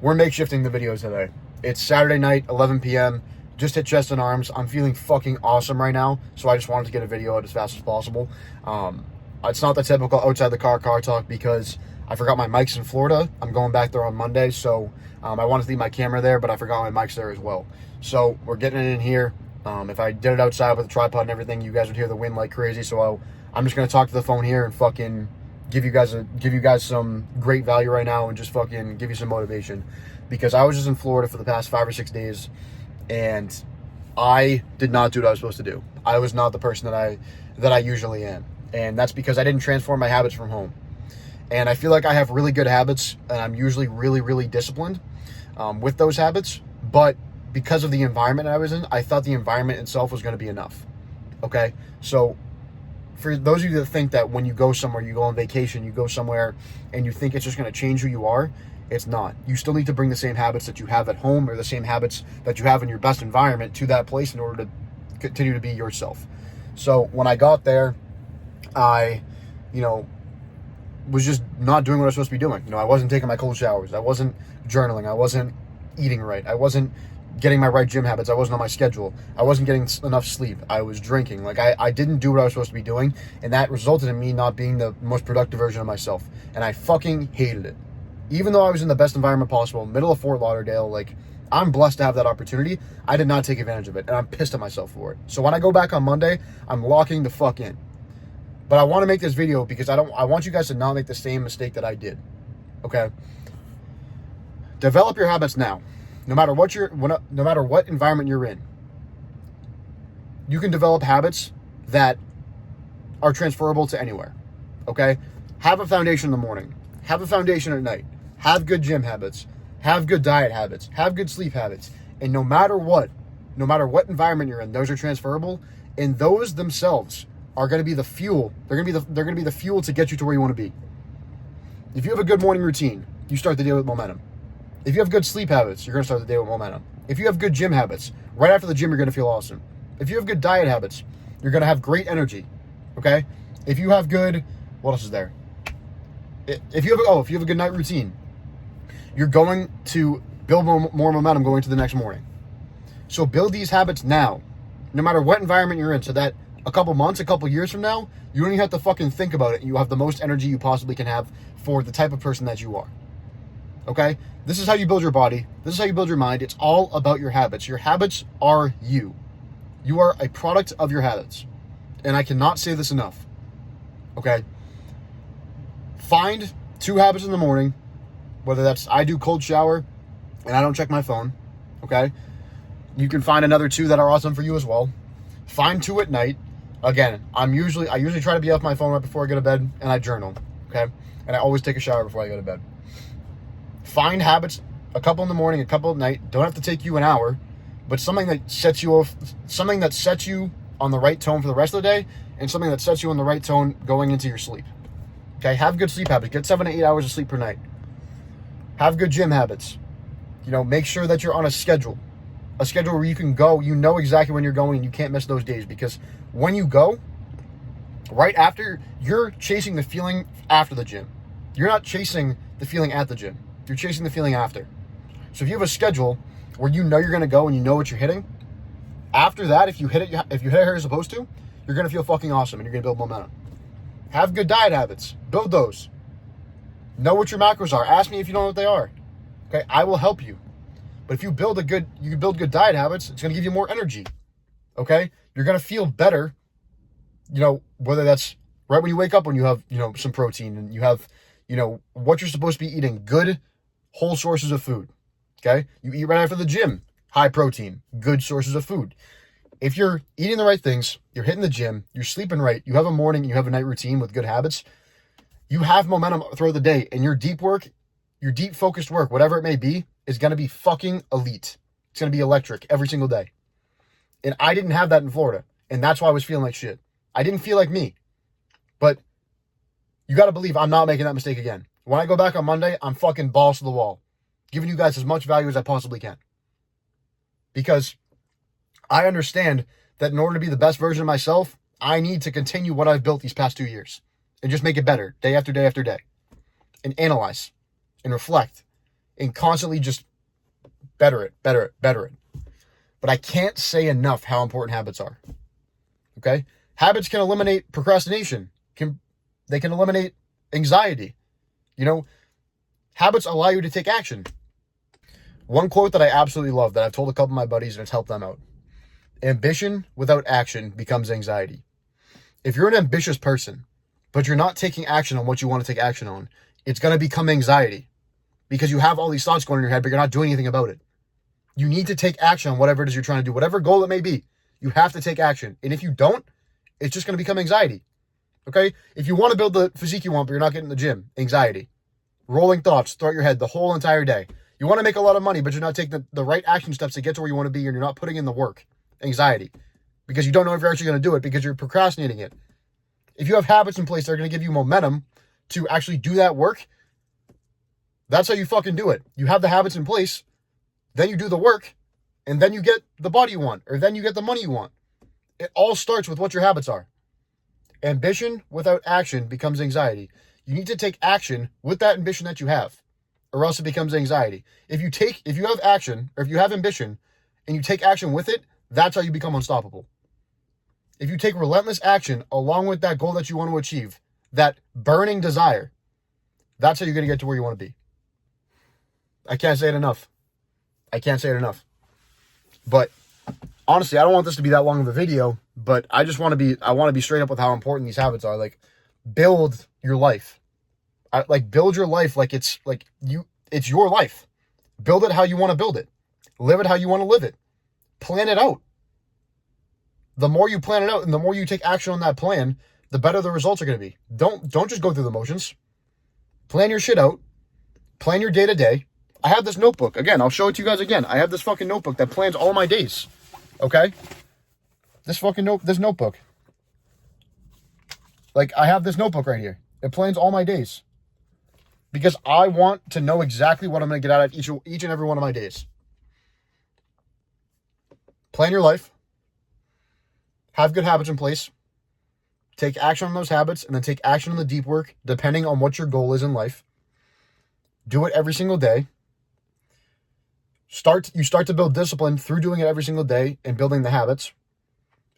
we're makeshifting the videos today. It's Saturday night, 11 p.m. Just hit chest and arms. I'm feeling fucking awesome right now, so I just wanted to get a video out as fast as possible. It's not the typical outside the car talk because I forgot my mics in Florida. I'm going back there on Monday, so I wanted to leave my camera there, but I forgot my mics there as well. So we're getting it in here. If I did it outside with a tripod and everything, you guys would hear the wind like crazy. So I'm just gonna talk to the phone here and fucking give you guys some great value right now and just fucking give you some motivation, because I was just in Florida for the past 5 or 6 days and I did not do what I was supposed to do. I was not the person that I usually am, and that's because I didn't transform my habits from home. And I feel like I have really good habits, and I'm usually really, really disciplined with those habits. But because of the environment I was in, I thought the environment itself was going to be enough. Okay? So for those of you that think that when you go somewhere, you go on vacation, you go somewhere, and you think it's just going to change who you are, it's not. You still need to bring the same habits that you have at home, or the same habits that you have in your best environment, to that place in order to continue to be yourself. So when I got there, I, was just not doing what I was supposed to be doing. I wasn't taking my cold showers. I wasn't journaling. I wasn't eating right. I wasn't getting my right gym habits. I wasn't on my schedule. I wasn't getting enough sleep. I was drinking. I didn't do what I was supposed to be doing, and that resulted in me not being the most productive version of myself. And I fucking hated it. Even though I was in the best environment possible, middle of Fort Lauderdale, I'm blessed to have that opportunity. I did not take advantage of it, and I'm pissed at myself for it. So when I go back on Monday, I'm locking the fuck in. But I want to make this video because I want you guys to not make the same mistake that I did. Okay? Develop your habits now. No matter what environment you're in, you can develop habits that are transferable to anywhere. Okay? Have a foundation in the morning. Have a foundation at night. Have good gym habits. Have good diet habits. Have good sleep habits. And no matter what environment you're in, those are transferable, and those themselves are going to be the fuel. They're going to be the fuel to get you to where you want to be. If you have a good morning routine, you start the day with momentum. If you have good sleep habits, you're going to start the day with momentum. If you have good gym habits, right after the gym, you're going to feel awesome. If you have good diet habits, you're going to have great energy. Okay? If you have good, what else is there? If you have a good night routine, you're going to build more momentum going to the next morning. So build these habits now, no matter what environment you're in, so that a couple months, a couple years from now, you don't even have to fucking think about it. You have the most energy you possibly can have for the type of person that you are. Okay? This is how you build your body. This is how you build your mind. It's all about your habits. Your habits are you. You are a product of your habits. And I cannot say this enough. Okay? Find 2 habits in the morning, whether that's I do cold shower and I don't check my phone. Okay? You can find another 2 that are awesome for you as well. Find 2 at night. Again, I usually try to be off my phone right before I go to bed, and I journal. Okay? And I always take a shower before I go to bed. Find habits, a couple in the morning, a couple at night. Don't have to take you an hour, but something that sets you off, something that sets you on the right tone for the rest of the day, and something that sets you on the right tone going into your sleep. Okay? Have good sleep habits. Get 7 to 8 hours of sleep per night. Have good gym habits. Make sure that you're on a schedule where you can go. You know exactly when you're going, and you can't miss those days, because when you go, right after, you're chasing the feeling after the gym. You're not chasing the feeling at the gym. You're chasing the feeling after. So if you have a schedule where you know you're going to go and you know what you're hitting, after that, if you hit it how you're supposed to, you're going to feel fucking awesome, and you're going to build momentum. Have good diet habits. Build those. Know what your macros are. Ask me if you don't know what they are. Okay? I will help you. But if you build good diet habits, it's going to give you more energy. Okay? You're going to feel better, whether that's right when you wake up, when you have, some protein, and you have, what you're supposed to be eating, good whole sources of food. Okay? You eat right after the gym, high protein, good sources of food. If you're eating the right things, you're hitting the gym, you're sleeping right, you have a morning, you have a night routine with good habits, you have momentum throughout the day, and your deep focused work, whatever it may be, is going to be fucking elite. It's going to be electric every single day. And I didn't have that in Florida, and that's why I was feeling like shit. I didn't feel like me. But you got to believe I'm not making that mistake again. When I go back on Monday, I'm fucking balls to the wall, giving you guys as much value as I possibly can. Because I understand that in order to be the best version of myself, I need to continue what I've built these past 2 years and just make it better day after day after day, and analyze and reflect and constantly just better it. But I can't say enough how important habits are. Okay? Habits can eliminate procrastination. They can eliminate anxiety. You know, habits allow you to take action. One quote that I absolutely love that I've told a couple of my buddies and it's helped them out. Ambition without action becomes anxiety. If you're an ambitious person, but you're not taking action on what you want to take action on, it's going to become anxiety because you have all these thoughts going in your head, but you're not doing anything about it. You need to take action on whatever it is you're trying to do, whatever goal it may be. You have to take action. And if you don't, it's just going to become anxiety. Okay? If you want to build the physique you want, but you're not getting in the gym, anxiety. Rolling thoughts throughout your head the whole entire day. You want to make a lot of money, but you're not taking the right action steps to get to where you want to be, and you're not putting in the work. Anxiety. Because you don't know if you're actually going to do it because you're procrastinating it. If you have habits in place that are going to give you momentum to actually do that work, that's how you fucking do it. You have the habits in place, then you do the work, and then you get the body you want, or then you get the money you want. It all starts with what your habits are. Ambition without action becomes anxiety. You need to take action with that ambition that you have, or else it becomes anxiety. If you have action, or if you have ambition, and you take action with it, that's how you become unstoppable. If you take relentless action along with that goal that you want to achieve, that burning desire, that's how you're going to get to where you want to be. I can't say it enough. But honestly, I don't want this to be that long of a video, but I want to be straight up with how important these habits are. Like, build your life. Build your life like it's your life. Build it how you want to build it. Live it how you want to live it. Plan it out. The more you plan it out and the more you take action on that plan, the better the results are going to be. Don't just go through the motions. Plan your shit out. Plan your day to day. I have this notebook. Again, I'll show it to you guys again. I have this fucking notebook that plans all my days. Okay? This notebook. I have this notebook right here. It plans all my days. Because I want to know exactly what I'm going to get out of each and every one of my days. Plan your life. Have good habits in place. Take action on those habits, and then take action on the deep work, depending on what your goal is in life. Do it every single day. You start to build discipline through doing it every single day and building the habits.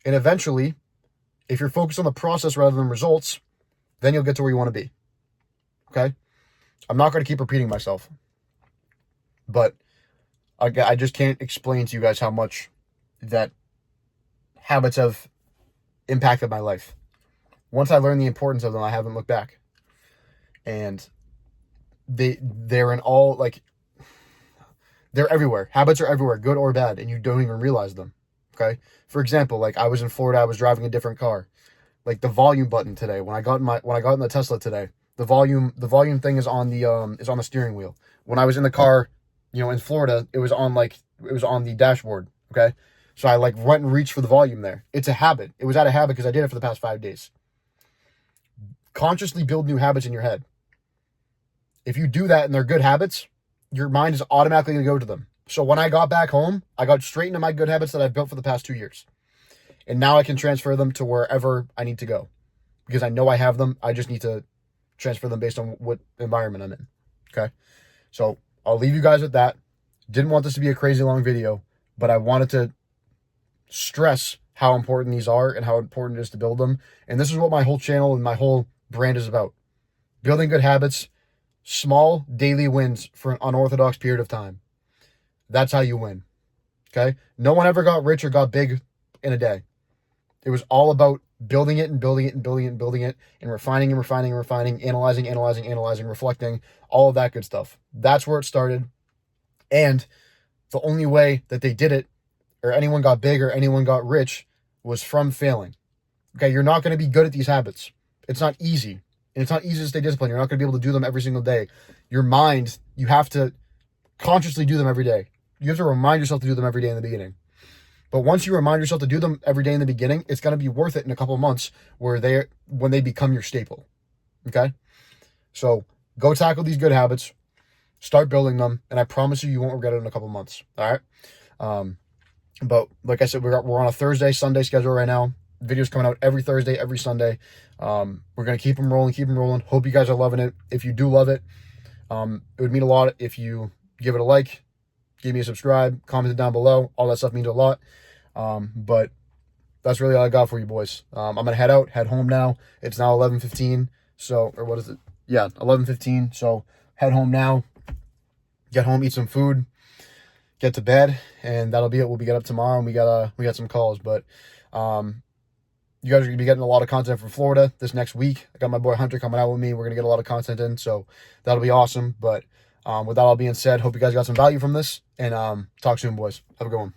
And eventually, if you're focused on the process rather than results, then you'll get to where you want to be. Okay? I'm not going to keep repeating myself. But I just can't explain to you guys how much that habits have impacted my life. Once I learned the importance of them, I haven't looked back. And they're in all, they're everywhere. Habits are everywhere, good or bad, and you don't even realize them. Okay? For example, I was in Florida, I was driving a different car. The volume button today, when I got in the Tesla today, the volume thing is on the steering wheel. When I was in the car, in Florida, it was on the dashboard. Okay? So I went and reached for the volume there. It's a habit. It was out of habit because I did it for the past 5 days. Consciously build new habits in your head. If you do that and they're good habits, your mind is automatically going to go to them. So when I got back home, I got straight into my good habits that I've built for the past 2 years. And now I can transfer them to wherever I need to go. Because I know I have them. I just need to transfer them based on what environment I'm in. Okay? So I'll leave you guys with that. Didn't want this to be a crazy long video, but I wanted to stress how important these are and how important it is to build them. And this is what my whole channel and my whole brand is about. Building good habits, small daily wins for an unorthodox period of time. That's how you win. Okay? No one ever got rich or got big in a day. It was all about building it and building it and building it and building it and refining and refining and refining, analyzing, reflecting, all of that good stuff. That's where it started. And the only way that they did it, or anyone got big or anyone got rich, was from failing. Okay, you're not going to be good at these habits. It's not easy. And it's not easy to stay disciplined. You're not going to be able to do them every single day. Your mind, you have to consciously do them every day. You have to remind yourself to do them every day in the beginning. But once you remind yourself to do them every day in the beginning, it's going to be worth it in a couple of months when they become your staple. Okay? So go tackle these good habits. Start building them. And I promise you won't regret it in a couple of months. All right? But like I said, we're on a Thursday, Sunday schedule right now. Videos coming out every Thursday, every Sunday. We're going to keep them rolling. Hope you guys are loving it. If you do love it, it would mean a lot if you give it a like, give me a subscribe, comment it down below. All that stuff means a lot. But that's really all I got for you boys. I'm going to head home now. It's now 11:15. So, or what is it? Yeah, 11:15. So head home now, get home, eat some food, get to bed, and that'll be it. We'll be getting up tomorrow, and we got some calls. But you guys are gonna be getting a lot of content from Florida this next week. I got my boy Hunter coming out with me. We're gonna get a lot of content in, so that'll be awesome. But with that all being said, hope you guys got some value from this, and talk soon, boys. Have a good one.